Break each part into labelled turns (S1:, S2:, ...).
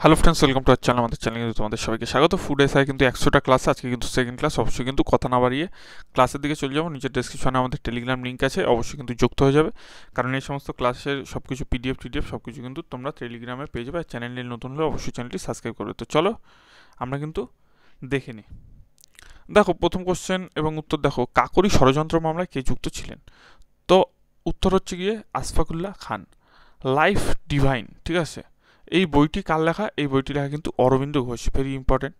S1: Hello friends, welcome to our channel. আমাদের চ্যানেলে কিন্তু তোমাদের সবাইকে স্বাগত। ফুড এসআই কিন্তু 100টা ক্লাস, আজকে কিন্তু সেকেন্ড ক্লাস। অবশ্যই কিন্তু কথা না বাড়িয়ে ক্লাসের দিকে চলে যাবো। নিচের ডেসক্রিপশনে আমাদের টেলিগ্রাম লিঙ্ক আছে, অবশ্যই কিন্তু যুক্ত হয়ে যাবে, কারণ এই সমস্ত ক্লাসের সব কিছু পিডিএফ সব কিছু কিন্তু তোমরা টেলিগ্রামে পেয়ে যাবে। আর চ্যানেলে নতুন হলে অবশ্যই চ্যানেলটি সাবস্ক্রাইব করবে। তো চলো আমরা কিন্তু দেখে নিই। দেখো প্রথম কোশ্চেন এবং উত্তর দেখো, কাকরি ষড়যন্ত্র মামলায় কে যুক্ত ছিলেন? তো উত্তর হচ্ছে গিয়ে আশফাকুল্লাহ খান। লাইফ ডিভাইন, ঠিক আছে, এই বইটি কার লেখা? এই বইটি লেখা কিন্তু Aurobindo Ghosh, very important.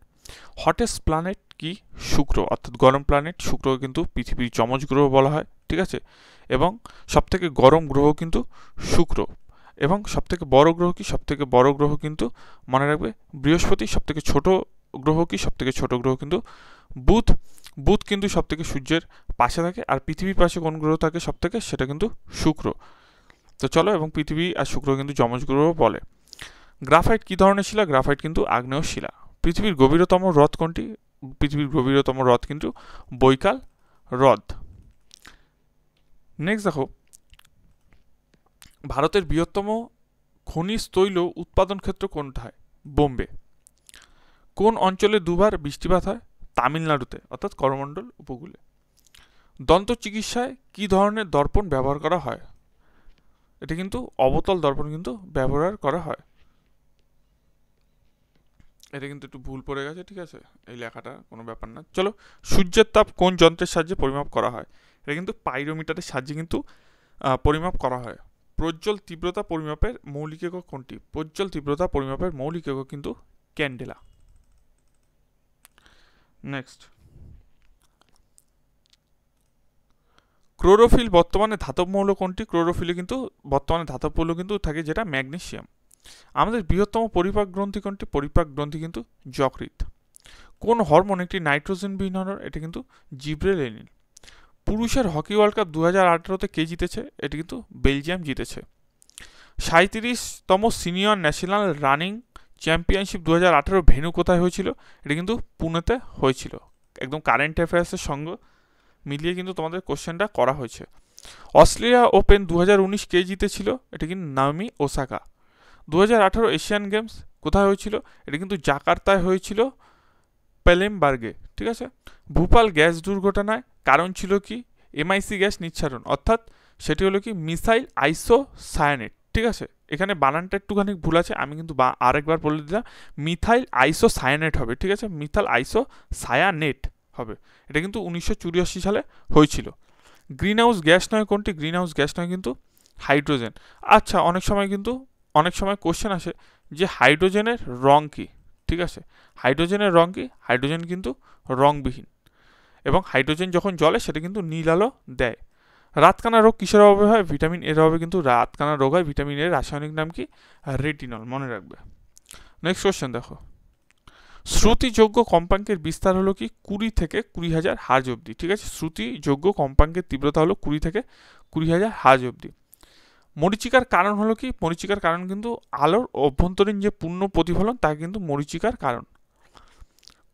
S1: Hottest planet কি? শুক্র, অর্থাৎ গরম প্ল্যানেট। শুক্র কিন্তু পৃথিবীর যমজ গ্রহ বলা হয়, ঠিক আছে। এবং সবথেকে গরম গ্রহ কিন্তু শুক্র। এবং সবথেকে বড় গ্রহ কি? সবথেকে বড় গ্রহ কিন্তু মনে রাখবে বৃহস্পতি। সবথেকে ছোট গ্রহ কি? সবথেকে ছোট গ্রহ কিন্তু বুধ। বুধ কিন্তু সবথেকে সূর্যের পাশে থাকে। আর পৃথিবীর পাশে কোন গ্রহ থাকে সবথেকে? সেটা কিন্তু শুক্র। তো চলো, এবং পৃথিবী আর শুক্র কিন্তু যমজ গ্রহ বলে। গ্রাফাইট কি ধরনের শিলা? গ্রাফাইট কিন্তু আগ্নেয় শিলা। পৃথিবীর গভীরতম হ্রদ কোনটি? পৃথিবীর গভীরতম হ্রদ কিন্তু বৈকাল হ্রদ। নেক্সট দেখো, ভারতের বৃহত্তম খনিজ তৈল উৎপাদন ক্ষেত্র কোনটায়? বোম্বে। কোন অঞ্চলে দুবার বৃষ্টিপাত হয়? তামিলনাড়ুতে, অর্থাৎ করমণ্ডল উপকূলে। দন্ত চিকিৎসায় কি ধরনের দর্পণ ব্যবহার করা হয়? এটা কিন্তু অবতল দর্পণ কিন্তু ব্যবহার করা হয়। এটা কিন্তু একটু ভুল পড়ে গেছে, ঠিক আছে, এই লেখাটা কোনো ব্যাপার না। চলো, সূর্যের তাপ কোন যন্ত্রের সাহায্যে পরিমাপ করা হয়? এটা কিন্তু পাইরোমিটারের সাহায্যে কিন্তু পরিমাপ করা হয়। প্রজ্জ্বল তীব্রতা পরিমাপের মৌলিক একক কোনটি? প্রজ্জ্বল তীব্রতা পরিমাপের মৌলিক একক কিন্তু ক্যান্ডেলা। নেক্সট, ক্লোরোফিল বর্তমানে ধাতব মৌল কোনটি? ক্লোরোফিলে কিন্তু বর্তমানে ধাতব মৌল কিন্তু থাকে, যেটা ম্যাগনেসিয়াম। আমাদের বৃহত্তম পরিপাক গ্রন্থি কোনটি? পরিপাক গ্রন্থি কিন্তু যকৃৎ। কোন হরমোন একটি নাইট্রোজেন বিহীন হরমোন? এটা কিন্তু জিব্রেলিন। পুরুষের হকি ওয়ার্ল্ড কাপ 2018-তে কে জিতেছে? এটা কিন্তু বেলজিয়াম জিতেছে। 37তম senior national running championship 2018 venue কোথায় হয়েছিল? এটা কিন্তু পুনেতে হয়েছিল। একদম কারেন্ট অ্যাফেয়ার্সের সঙ্গে মিলিয়ে কিন্তু তোমাদের কোশ্চেনটা করা হয়েছে। অস্ট্রেলিয়া ওপেন 2019 কে জিতেছিল? এটা কিন্তু নাওমি ওসাকা। 2018 এশিয়ান গেমস কোথায় হয়েছিল? এটা কিন্তু জাকার্তায় হয়েছিল, পেলেমবার্গে, ঠিক আছে। ভূপাল গ্যাস দুর্ঘটনায় কারণ ছিল কি? এমআইসি গ্যাস নিঃসারণ, অর্থাৎ সেটি হলো কি মিসাইল আইসোসায়ানেট, ঠিক আছে। এখানে বানানটা একটুখানি ভুল আছে, আমি কিন্তু আরেকবার বলে দিলাম, মিথাইল আইসোসায়ানেট হবে, ঠিক আছে, মিথাইল আইসোসায়ানেট হবে। এটা কিন্তু 1984 সালে হয়েছিল। গ্রিন হাউস গ্যাস নয় কোনটি? গ্রিন হাউস গ্যাস নয় কিন্তু হাইড্রোজেন। আচ্ছা, অনেক সময় কোশ্চেন আসে যে হাইড্রোজেনের রং কি, ঠিক আছে। হাইড্রোজেনের রং কি? হাইড্রোজেন কিন্তু রংবিহীন, এবং হাইড্রোজেন যখন জ্বলে সেটা কিন্তু নীল আলো দেয়। রাতকানা রোগ কিসের অভাবে হয়? ভিটামিন এর অভাবে কিন্তু রাতকানা রোগ হয়। ভিটামিন এর রাসায়নিক নাম কি? রেটিনল, মনে রাখবে। নেক্সট কোশ্চেন দেখো, শ্রুতিযোগ্য কম্পাঙ্কের বিস্তার হলো কি? 20 থেকে 20,000 হার্জ অবধি, ঠিক আছে। শ্রুতিযোগ্য কম্পাঙ্কের তীব্রতা হলো 20 থেকে 20,000 হার্জ অবধি। মরীচিকার কারণ হলো কি? মরীচিকার কারণ কিন্তু আলোর অভ্যন্তরীণ যে পূর্ণ প্রতিফলন, তা কিন্তু মরীচিকার কারণ।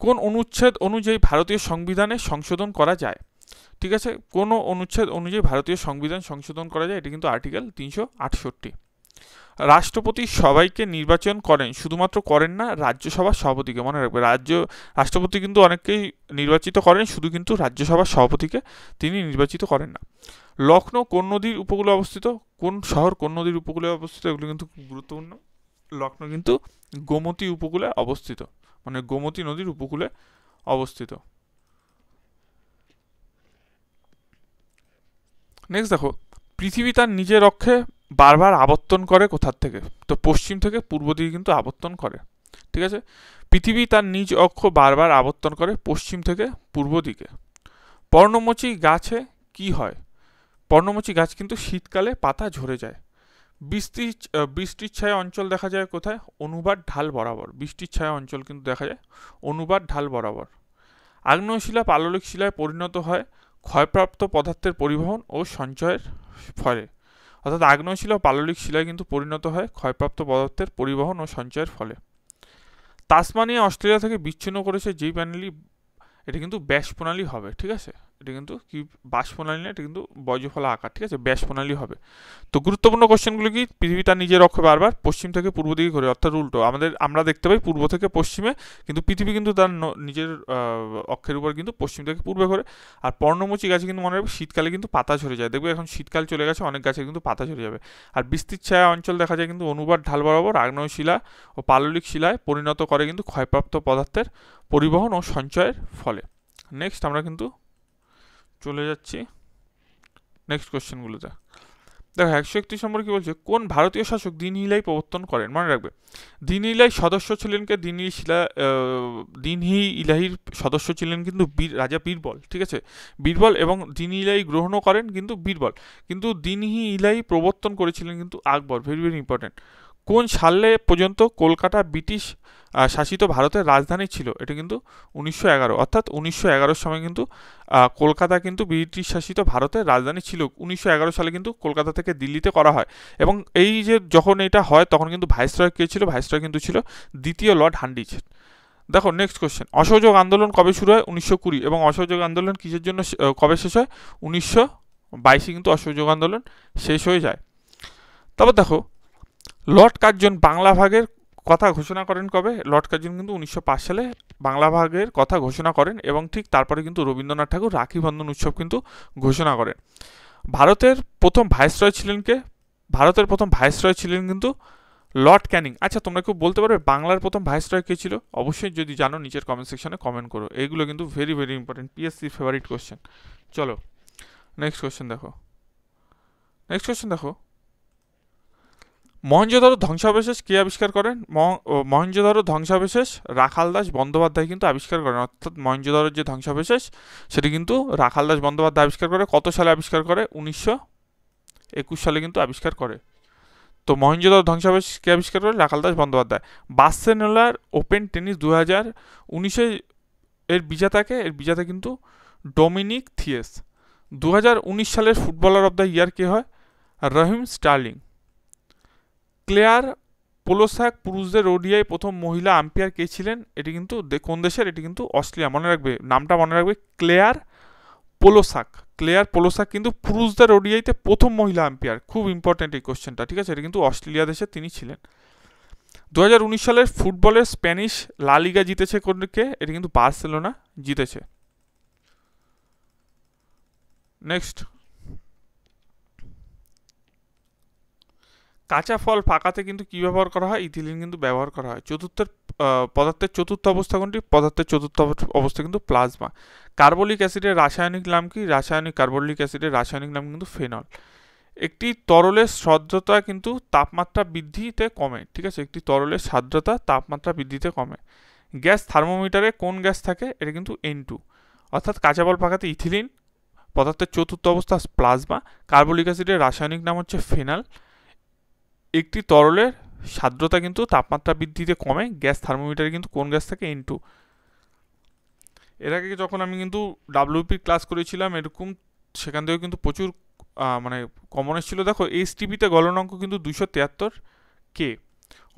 S1: কোন অনুচ্ছেদ অনুযায়ী ভারতীয় সংবিধানে সংশোধন করা যায়? ঠিক আছে, কোন অনুচ্ছেদ অনুযায়ী ভারতীয় সংবিধান সংশোধন করা যায়? এটা কিন্তু আর্টিকেল 368। রাষ্ট্রপতি সবাইকে নির্বাচন করেন, শুধুমাত্র করেন না রাজ্যসভার সভাপতিকে, মনে রাখবে। রাষ্ট্রপতি কিন্তু অনেককেই নির্বাচিত করেন, শুধু কিন্তু রাজ্যসভার সভাপতিকে তিনি নির্বাচিত করেন না। লখনৌ কোন নদীর উপকূলে অবস্থিত? কোন শহর কোন নদীর উপকূলে অবস্থিত? এগুলো কিন্তু খুব গুরুত্বপূর্ণ। লখনৌ কিন্তু গোমতী উপকূলে অবস্থিত, মানে গোমতী নদীর উপকূলে অবস্থিত। নেক্সট দেখো, পৃথিবী তার নিজের অক্ষে বারবার আবর্তন করে কোথার থেকে? তো পশ্চিম থেকে পূর্ব দিকে কিন্তু আবর্তন করে, ঠিক আছে। পৃথিবী তার নিজ অক্ষ বারবার আবর্তন করে পশ্চিম থেকে পূর্ব দিকে। পর্ণমোচী গাছে কি হয়? পর্ণমোচী গাছ কিন্তু শীতকালে পাতা ঝরে যায়। বৃষ্টির ছায়া অঞ্চল দেখা যায় কোথায়? অনুবাদ ঢাল বরাবর। বৃষ্টির ছায়া অঞ্চল কিন্তু দেখা যায় অনুবাদ ঢাল বরাবর। আগ্নেয় শিলা পাললিক শিলায় পরিণত হয় ক্ষয়প্রাপ্ত পদার্থের পরিবহন ও সঞ্চয়ের ফলে, অর্থাৎ আগ্নেয় শিলা ও পাললিক শিলায় কিন্তু পরিণত হয় ক্ষয়প্রাপ্ত পদার্থের পরিবহন ও সঞ্চয়ের ফলে। তাসমানিয়া অস্ট্রেলিয়া থেকে বিচ্ছিন্ন করেছে যেই প্যানেলই, এটা কিন্তু ব্যাস প্রণালী হবে, ঠিক আছে। এটা কিন্তু কি বাস প্রণালী না, এটা কিন্তু বজ্রফলা আকার, ঠিক আছে, ব্যাস প্রণালী হবে। তো গুরুত্বপূর্ণ কোশ্চেনগুলো কি, পৃথিবী তার নিজের অক্ষে বারবার পশ্চিম থেকে পূর্ব দিকে ঘোরে, অর্থাৎ উল্টো। আমরা দেখতে পাই পূর্ব থেকে পশ্চিমে, কিন্তু পৃথিবী কিন্তু তার নিজের অক্ষের উপর কিন্তু পশ্চিম থেকে পূর্বে ঘোরে। আর পর্ণমোচী গাছে কিন্তু মনে রাখবে শীতকালে কিন্তু পাতা ঝরে যায়, দেখবে এখন শীতকাল চলে গেছে, অনেক গাছে কিন্তু পাতা ঝরে যাবে। আর বিস্তৃত ছায়া অঞ্চল দেখা যায় কিন্তু অনুবাদ ঢাল বরাবর আগ্নেয় শিলা ও পাললিক শিলায় পরিণত করে কিন্তু ক্ষয়প্রাপ্ত পদার্থের পরিবহন ও সঞ্চয়ের ফলে। নেক্সট আমরা কিন্তু চলে যাচ্ছি নেক্সট কোশ্চেনগুলোতে। দেখো 131 নম্বর কি বলছে, কোন ভারতীয় শাসক দিনহিলাই প্রবর্তন করেন? মনে রাখবে দিনহিলাই সদস্য ছিলেন কে, দিনহি ইলাহির সদস্য ছিলেন কিন্তু রাজা বীরবল, ঠিক আছে, বীরবল, এবং দিনহিলাই গ্রহণও করেন কিন্তু বীরবল, কিন্তু দিনহি ইলাহি প্রবর্তন করেছিলেন কিন্তু আকবর। Very very important. কোন সালে পর্যন্ত কলকাতা ব্রিটিশ শাসিত ভারতের রাজধানী ছিল? এটা কিন্তু 1911, অর্থাৎ 1911 সময় কিন্তু কলকাতা কিন্তু ব্রিটিশ শাসিত ভারতের রাজধানী ছিল। 1911 সালে কিন্তু কলকাতা থেকে দিল্লিতে করা হয়, এবং এই যে যখন এটা হয় তখন কিন্তু ভাইসরয় কে ছিল? ভাইসরয় কিন্তু ছিল দ্বিতীয় লর্ড হান্ডিজ। দেখো নেক্সট কোশ্চেন, অসহযোগ আন্দোলন কবে শুরু হয়? 1920। এবং অসহযোগ আন্দোলন কিসের জন্য কবে শেষ হয়? 1922 কিন্তু অসহযোগ আন্দোলন শেষ হয়ে যায়। তারপর দেখো লর্ড কার্জন বাংলা ভাগের কথা ঘোষণা করেন কবে? লর্ড কার্জন কিন্তু 1905 সালে বাংলা ভাগের কথা ঘোষণা করেন, এবং ঠিক তারপরে কিন্তু রবীন্দ্রনাথ ঠাকুর রাখি বন্ধন উৎসব কিন্তু ঘোষণা করেন। ভারতের প্রথম ভাইসরয় ছিলেন কে? ভারতের প্রথম ভাইসরয় ছিলেন কিন্তু লর্ড ক্যানিং। আচ্ছা তোমরা কেউ বলতে পারবে বাংলার প্রথম ভাইসরয় কে ছিল? অবশ্যই যদি জানো নিচের কমেন্ট সেকশনে কমেন্ট করো, এইগুলো কিন্তু very very important, PSC favourite question. চলো নেক্সট কোশ্চেন দেখো। মহেঞ্জোদারো ধ্বংসাবশেষ কে আবিষ্কার করেন? মহেঞ্জোদারো ধ্বংসাবশেষ রাখালদাস বন্দ্যোপাধ্যায় কিন্তু আবিষ্কার করেন, অর্থাৎ মহেঞ্জোদারোর যে ধ্বংসাবশেষ সেটি কিন্তু রাখালদাস বন্দ্যোপাধ্যায় আবিষ্কার করে। কত সালে আবিষ্কার করে? 1921 সালে কিন্তু আবিষ্কার করে। তো মহেঞ্জোদারো ধ্বংসাবশেষ কে আবিষ্কার করে? রাখালদাস বন্দ্যোপাধ্যায়। বার্সেলোনার ওপেন টেনিস 2019 এর বিজেতা কিন্তু ডোমিনিক থিয়েস। 2019 সালের ফুটবলার অব দ্য ইয়ার কে হয়? রহিম স্টার্লিং। ক্লেয়ার পোলোসাক পুরুষদের ওডিআই প্রথম মহিলা আম্পায়ার কে ছিলেন? এটি কিন্তু কোন দেশের? এটি কিন্তু অস্ট্রেলিয়া। মনে রাখবে নামটা, মনে রাখবে ক্লেয়ার পোলোসাক কিন্তু পুরুষদের ওডিআইতে প্রথম মহিলা আম্পায়ার। খুব ইম্পর্টেন্ট এই কোশ্চেনটা, ঠিক আছে, এটা কিন্তু অস্ট্রেলিয়া দেশে তিনি ছিলেন। 2019 সালের ফুটবলের স্প্যানিশ লা লিগা জিতেছে কে? এটি কিন্তু বার্সেলোনা জিতেছে। নেক্সট, কাঁচা ফল পাকাতে কিন্তু কি ব্যবহার করা হয়? ইথিলিন কিন্তু ব্যবহার করা হয়। পদার্থের চতুর্থ অবস্থা কোনটি? পদার্থের চতুর্থ অবস্থা কিন্তু প্লাজমা। কার্বলিক অ্যাসিডের রাসায়নিক নাম কি? কার্বলিক অ্যাসিডের রাসায়নিক নাম কিন্তু ফেনল। একটি তরলের সান্দ্রতা কিন্তু তাপমাত্রা বৃদ্ধিতে কমে, ঠিক আছে, একটি তরলের সান্দ্রতা তাপমাত্রা বৃদ্ধিতে কমে। গ্যাস থার্মোমিটারে কোন গ্যাস থাকে? এটা কিন্তু N2। অর্থাৎ কাঁচা ফল পাকাতে ইথিলিন, পদার্থের চতুর্থ অবস্থা প্লাজমা, কার্বলিক অ্যাসিডের রাসায়নিক নাম হচ্ছে ফেনল, একটি তরলের সান্দ্রতা কিন্তু তাপমাত্রা বৃদ্ধিতে কমে। গ্যাস থার্মোমিটারে কিন্তু কোন গ্যাস থাকে? N2। এর আগে যখন আমি কিন্তু WP ক্লাস করেছিলাম এরকম, সেখান থেকেও কিন্তু প্রচুর মানে কমন এসেছিল। দেখো STPতে গলনাঙ্ক কিন্তু 273 কে।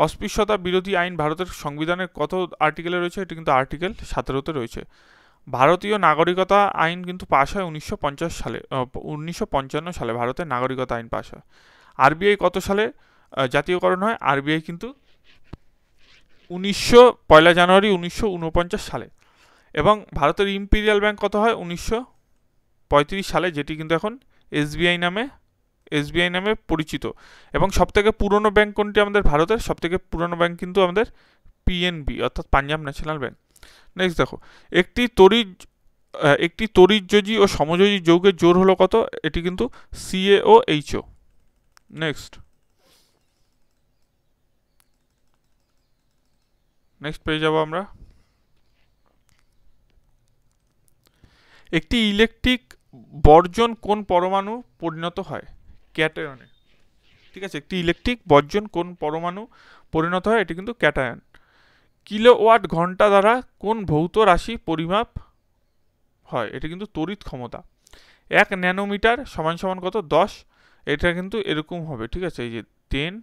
S1: অস্পৃশ্যতা বিরোধী আইন ভারতের সংবিধানের কত আর্টিকেলে রয়েছে? এটা কিন্তু আর্টিকেল 17তে রয়েছে। ভারতীয় নাগরিকতা আইন কিন্তু পাশ হয় 1955 সালে ভারতের নাগরিকতা আইন পাশ হয়। আরবিআই কত সালে জাতীয়করণ হয়? আরবিআই কিন্তু 1 জানুয়ারি 1949 সালে। এবং ভারতের ইম্পিরিয়াল ব্যাংক কত হয়? 1935 সালে, যেটি কিন্তু এখন এসবিআই নামে পরিচিত। এবং সবথেকে পুরনো ব্যাংক কোনটি আমাদের ভারতের? সবথেকে পুরনো ব্যাংক কিন্তু আমাদের পিএনবি, অর্থাৎ পাঞ্জাব ন্যাশনাল ব্যাংক। নেক্সট দেখো, একটি তড়িৎযোজী ও সমযোজী যৌগের জোড় হলো কত? এটি কিন্তু CaOHO। নেক্সট পেয়ে যাব আমরা। একটি ইলেকট্রিক বর্জন কোন পরমাণু পরিণত হয়? ক্যাটায়নে, ঠিক আছে, একটি ইলেকট্রিক বর্জন কোন পরমাণু পরিণত হয়? এটি কিন্তু ক্যাটায়ন। কিলোওয়াট ঘন্টা দ্বারা কোন ভৌত রাশি পরিমাপ হয়? এটা কিন্তু তড়িৎ ক্ষমতা। 1 ন্যানোমিটার সমান সমান কত? 10। এটা কিন্তু এরকম হবে, ঠিক আছে, এই যে 10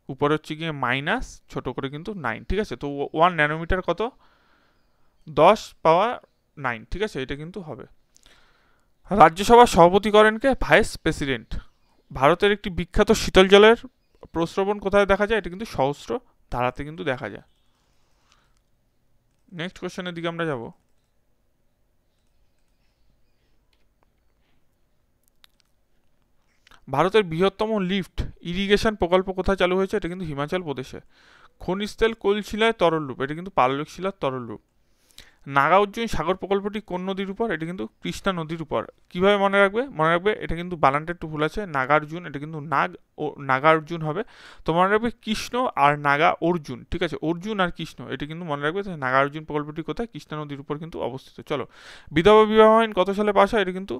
S1: উপরে হচ্ছে গিয়ে মাইনাস ছোট করে কিন্তু 9, ঠিক আছে। তো 1 ন্যানোমিটার কত? 10 পাওয়ার 9, ঠিক আছে, এটা কিন্তু হবে। রাজ্যসভার সভাপতি করেন কে? Vice president. ভারতের একটি বিখ্যাত শীতল জলের প্রস্রবণ কোথায় দেখা যায়? এটা কিন্তু সহস্র ধারাতে কিন্তু দেখা যায়। নেক্সট কোশ্চেনের দিকে আমরা যাব। ভারতের বৃহত্তম লিফট ইরিগেশন প্রকল্প কোথায় চালু হয়েছে? এটা কিন্তু হিমাচল প্রদেশে। খনিজ তেল কোল শিলায় তরল রূপ, এটা কিন্তু পাললিক শিলার তরল রূপ। নাগার্জুন সাগর প্রকল্পটি কোন নদীর উপর? এটা কিন্তু কৃষ্ণা নদীর উপর। কিভাবে মনে রাখবে? মনে রাখবে এটা কিন্তু বানানটা একটু ভুল আছে, নাগার্জুন, এটা কিন্তু নাগার্জুন হবে। তো মনে রাখবে কৃষ্ণ আর নাগা অর্জুন, ঠিক আছে, অর্জুন আর কৃষ্ণ, এটা কিন্তু মনে রাখবে। নাগার্জুন প্রকল্পটি কোথায়? কৃষ্ণা নদীর উপর কিন্তু অবস্থিত। চলো, বিধবা বিবাহ আইন কত সালে পাশ হয়? এটা কিন্তু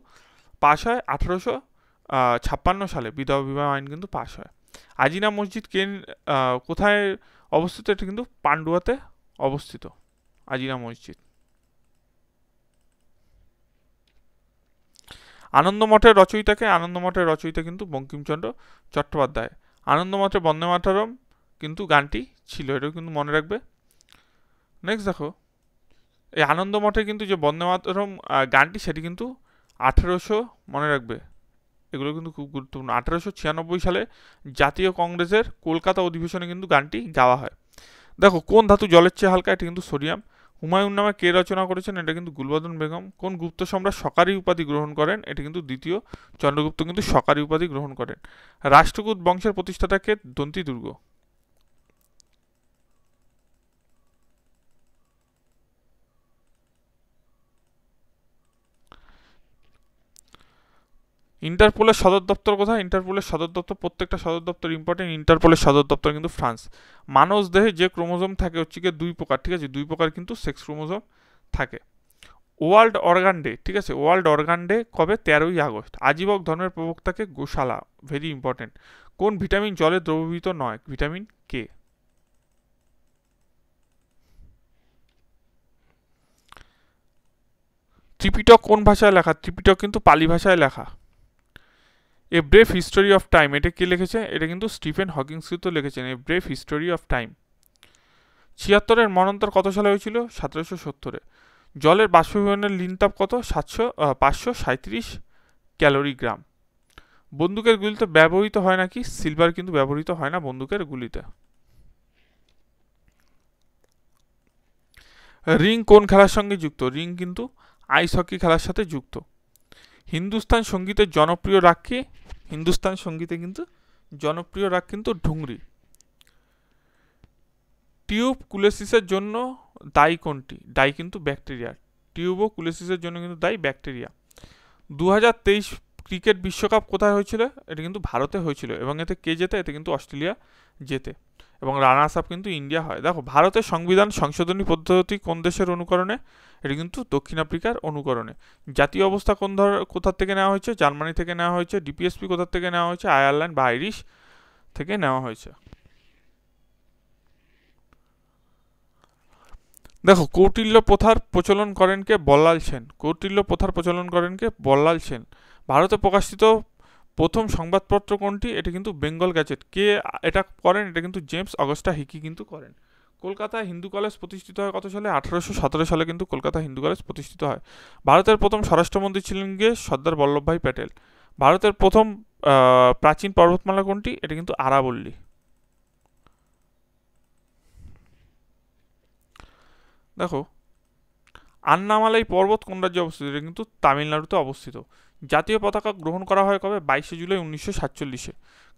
S1: পাশ হয় 1856 সালে বিধবা বিবাহ আইন কিন্তু পাশ হয়। আজিনা মসজিদ কোথায় অবস্থিত? এটা কিন্তু পান্ডুয়াতে অবস্থিত আজিনা মসজিদ। আনন্দমঠের রচয়িতাকে? আনন্দমঠের রচয়িতা কিন্তু বঙ্কিমচন্দ্র চট্টোপাধ্যায়। আনন্দমঠে বন্দে মাতরম কিন্তু গানটি ছিল, এটাও কিন্তু মনে রাখবে। নেক্সট দেখো, এই আনন্দমঠে কিন্তু যে বন্দে মাতরম গানটি, সেটি কিন্তু 1800, মনে রাখবে এগুলো কিন্তু খুব গুরুত্বপূর্ণ, 1896 সালে জাতীয় কংগ্রেসের কলকাতা অধিবেশনে কিন্তু গানটি গাওয়া হয়। দেখো, কোন ধাতু জলের চেয়ে হালকা? এটা কিন্তু সোডিয়াম। হুমায়ুন নামে কে রচনা করেছেন? এটা কিন্তু গুলবদন বেগম। কোন গুপ্ত সম্রাট সকারি উপাধি গ্রহণ করেন? এটা কিন্তু দ্বিতীয় চন্দ্রগুপ্ত কিন্তু সকারি উপাধি গ্রহণ করেন। রাষ্ট্রকূট বংশের প্রতিষ্ঠাতাকে? দন্তি দুর্গ। ইন্টারপোলের সদর দপ্তর কোথায়? ইন্টারপোলের সদর দপ্তর, প্রত্যেকটা সদর দপ্তর ইম্পর্টেন্ট। ইন্টারপোলের সদর দপ্তর কিন্তু ফ্রান্স। মানব দেহে যে ক্রোমোজোম থাকে হচ্ছে কি 2 প্রকার, ঠিক আছে, 2 প্রকার কিন্তু সেক্স ক্রোমোজোম থাকে। ওয়ার্ল্ড অর্গান ডে, ঠিক আছে, ওয়ার্ল্ড অর্গান ডে কবে? 13ই আগস্ট। আজীবক ধর্মের প্রবক্তাকে? গোশালা, ভেরি ইম্পর্টেন্ট। কোন ভিটামিন জলে দ্রবীভূত নয়? Vitamin K. ত্রিপিটক কোন ভাষায় লেখা? ত্রিপিটক কিন্তু পালি ভাষায় লেখা। এ ব্রেফ হিস্টোরি অফ টাইম, এটা কে লিখেছে? এটা কিন্তু স্টিফেন হকিংস কিন্তু লিখেছেন, এ ব্রেফ হিস্টোরি অফ টাইম। 76-এর মনন্তর কত সালে হয়েছিল? 1770-এ। জলের বাষ্পীভবনের লিনতাপ কত? 537 ক্যালোরিগ্রাম। বন্দুকের গুলিতে ব্যবহৃত হয় নাকি? সিলভার কিন্তু ব্যবহৃত হয় না বন্দুকের গুলিতে। রিং কোন খেলার সঙ্গে যুক্ত? রিং কিন্তু আইস হকি খেলার সাথে যুক্ত। হিন্দুস্তান সঙ্গীতের জনপ্রিয় রাগ কি? হিন্দুস্তান সঙ্গীতে কিন্তু জনপ্রিয় রাগ কিন্তু ঢুংরি। টিউবকুলোসিসের জন্য দায়ী কোনটি? দায়ী কিন্তু ব্যাকটেরিয়া। টিউবকুলোসিসের জন্য কিন্তু দায়ী ব্যাকটেরিয়া। 2023 ক্রিকেট বিশ্বকাপ কোথায় হয়েছিল? এটা কিন্তু ভারতে হয়েছিল, এবং এতে কে জেতে? এতে কিন্তু অস্ট্রেলিয়া জেতে, এবং রানার্স আপ কিন্তু ইন্ডিয়া হয়। দেখো, ভারতের সংবিধান সংশোধনী পদ্ধতি কোন দেশের অনুকরণে? এটা কিন্তু দক্ষিণ আফ্রিকার অনুকরণে। জাতীয় অবস্থা কোথা থেকে নেওয়া হয়েছে? জার্মানি থেকে নেওয়া হয়েছে। ডিপিএসপি কোথা থেকে নেওয়া হয়েছে? আয়ারল্যান্ড বা আইরিশ থেকে নেওয়া হয়েছে। দেখো, কৌটিল্য প্রথার প্রচলন করেন কে? বল্লাল সেন। কৌটিল্য প্রথার প্রচলন করেন কে? বল্লাল সেন। ভারতে প্রকাশিত প্রথম সংবাদপত্র কোনটি? এটা কিন্তু বেঙ্গল গ্যাজেট। কে এটা করেন? এটা কিন্তু জেমস অগস্টা হিকি কিন্তু করেন। কলকাতায় হিন্দু কলেজ প্রতিষ্ঠিত হয় কত সালে? 1817 সালে কিন্তু কলকাতা হিন্দু কলেজ প্রতিষ্ঠিত হয়। ভারতের প্রথম স্বরাষ্ট্রমন্ত্রী ছিলেন গিয়ে সর্দার বল্লভভাই প্যাটেল। ভারতের প্রথম প্রাচীন পর্বতমালা কোনটি? এটা কিন্তু আরাবল্লী। দেখো, আন্নামালাই পর্বত কোন রাজ্যে অবস্থিত? এটা কিন্তু তামিলনাড়ুতে অবস্থিত। জাতীয় পতাকা গ্রহণ করা হয় কবে? 22 জুলাই 1947-এ।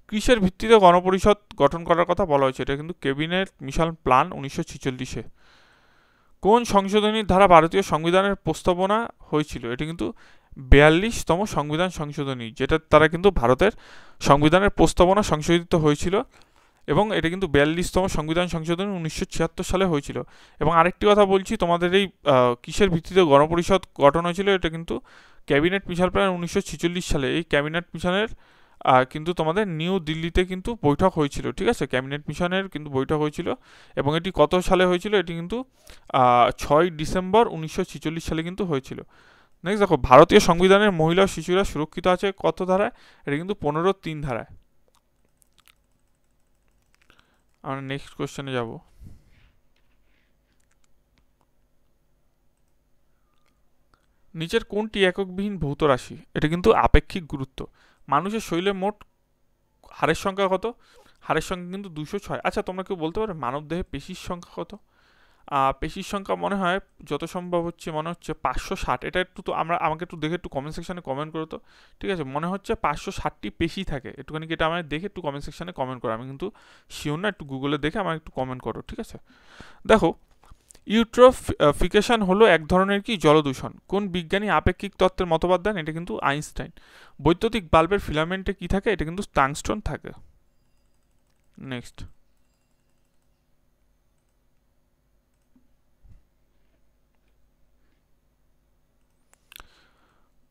S1: কিসের ভিত্তিতে গণপরিষদ গঠন করার কথা বলা হয়েছে? এটা কিন্তু ক্যাবিনেট মিশন প্ল্যান 1946-এ। কোন সংশোধনীর ধারা ভারতীয় সংবিধানের প্রস্তাবনা হয়েছিল? এটা কিন্তু 42তম সংবিধান সংশোধনী, যেটার দ্বারা কিন্তু ভারতের সংবিধানের প্রস্তাবনা সংশোধিত হয়েছিল, এবং এটা কিন্তু 42তম সংবিধান সংশোধনী 1976 সালে হয়েছিল। এবং আরেকটি কথা বলছি, তোমাদের এই কিসের ভিত্তিতে গণপরিষদ গঠন হয়েছিল? এটা কিন্তু ক্যাবিনেট মিশন প্ল্যান 1946 সালে। এই ক্যাবিনেট মিশনের কিন্তু তোমাদের নিউ দিল্লিতে কিন্তু বৈঠক হয়েছিল, ঠিক আছে, ক্যাবিনেট মিশনের কিন্তু বৈঠক হয়েছিল। এবং এটি কত সালে হয়েছিল? এটি কিন্তু 6 ডিসেম্বর 1946 সালে কিন্তু হয়েছিল। নেক্সট দেখো, ভারতীয় সংবিধানের মহিলা ও শিশুরা সুরক্ষিত আছে কত ধারায়? এটা কিন্তু 15(3) ধারায়। আমরা নেক্সট কোশ্চেনে যাব। নিচের কোনটি এককবিহীন ভৌত রাশি? এটা কিন্তু আপেক্ষিক গুরুত্ব। মানুষের শরীরে মোট হাড়ের সংখ্যা কত? হাড়ের সংখ্যা কিন্তু 206। আচ্ছা, তোমরা কেউ বলতে পারো মানব দেহে পেশির সংখ্যা কত? পেশির সংখ্যা মনে হয় যত সম্ভব মনে হচ্ছে 560। এটা একটু তো আমাকে একটু দেখে একটু কমেন্ট সেকশনে কমেন্ট করো তো। ঠিক আছে, মনে হচ্ছে 560টি পেশি থাকে। একটুখানি এটা আমার দেখে একটু কমেন্ট সেকশনে কমেন্ট করো। আমি কিন্তু শিওর না, একটু গুগলে দেখে আমার একটু কমেন্ট করো। ঠিক আছে, দেখো, ইউট্রোফিকেশন হলো এক ধরনের কি জলদূষণ। কোন বিজ্ঞানী আপেক্ষিক তত্ত্বের মতবাদ দেন? এটা কিন্তু আইনস্টাইন। বৈদ্যুতিক বাল্বের ফিলামেন্টে কি থাকে? এটা কিন্তু টাংস্টন থাকে। নেক্সট,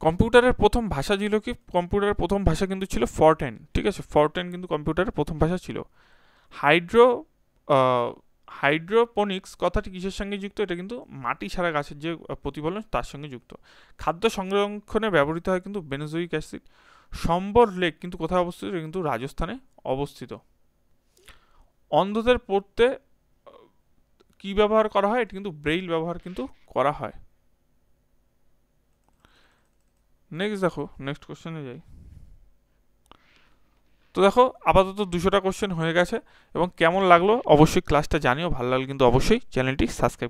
S1: কম্পিউটারের প্রথম ভাষা ছিল কি? কম্পিউটারের প্রথম ভাষা কিন্তু ছিল ফরটেন। ঠিক আছে, ফরটেন কিন্তু কম্পিউটারের প্রথম ভাষা ছিল। হাইড্রো হাইড্রোপনিক্স কথাটি কিসের সঙ্গে যুক্ত? এটা কিন্তু মাটি ছাড়া গাছের যে প্রতিফলন তার সঙ্গে যুক্ত। খাদ্য সংরক্ষণে ব্যবহৃত হয় কিন্তু বেনজোইক অ্যাসিড। সম্বর লেক কিন্তু কোথায় অবস্থিত? এটা কিন্তু রাজস্থানে অবস্থিত। অন্ধদের পড়তে কি ব্যবহার করা হয়? এটা কিন্তু ব্রেইল ব্যবহার কিন্তু করা হয়। নেক্সট দেখো, নেক্সট কোশ্চেনে যাই। তো দেখো, আপাতত 200টা কোশ্চেন হয়ে গেছে। এবং কেমন লাগলো অবশ্যই ক্লাসটা জানিও। ভালো লাগলে কিন্তু অবশ্যই চ্যানেলটি সাবস্ক্রাইব